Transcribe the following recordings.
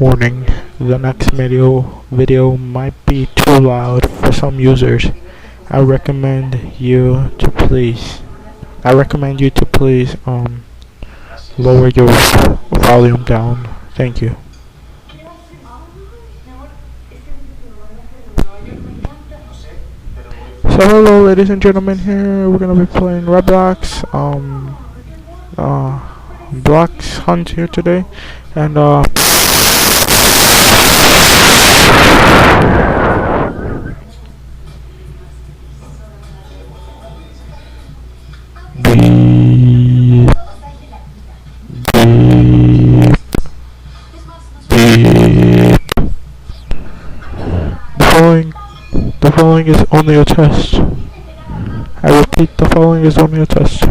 Warning, the next video might be too loud for some users. I recommend you to please lower your volume down. Thank you. So hello ladies and gentlemen, here we're gonna be playing Roblox Blocks Hunt here today, and beep, beep, beep. The following is only a test. I repeat, the following is only a test.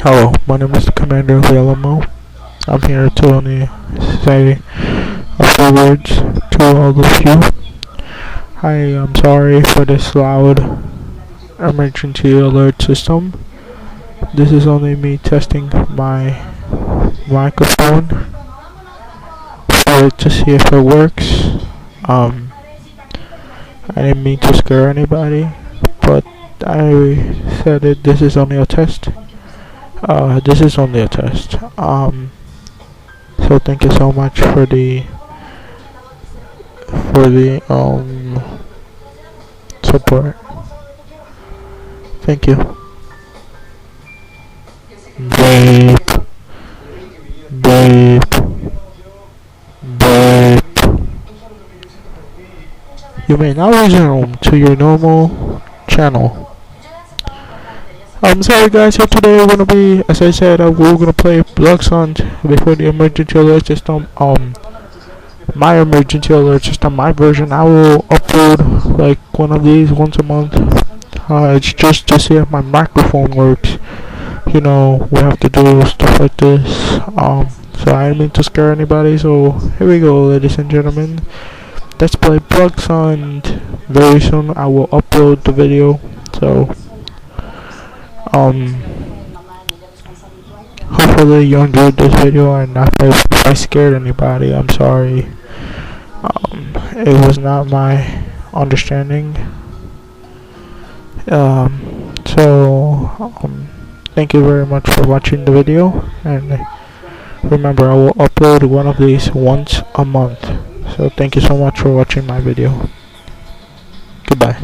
Hello, my name is the Commander of the LMO. I'm here to only say a few words to all of you. I am sorry for this loud emergency alert system. This is only me testing my microphone for it to see if it works. I didn't mean to scare anybody, but I said it. This is only a test. This is only a test. So thank you so much for the support. Thank you. Beep, beep, beep. You may now resume to your normal channel. I'm sorry guys, so today we're gonna be, as I said, we're gonna play Blocks Hunt before the emergency alert system. My emergency alert system, my version, I will upload like one of these once a month. It's just to see if my microphone works. You know, we have to do stuff like this. So I didn't mean to scare anybody. So here we go, ladies and gentlemen. Let's play Blocks Hunt. Very soon I will upload the video. So hopefully you enjoyed this video, and if I scared anybody, I'm sorry. It was not my understanding. Thank you very much for watching the video, and remember, I will upload one of these once a month. So thank you so much for watching my video. Goodbye.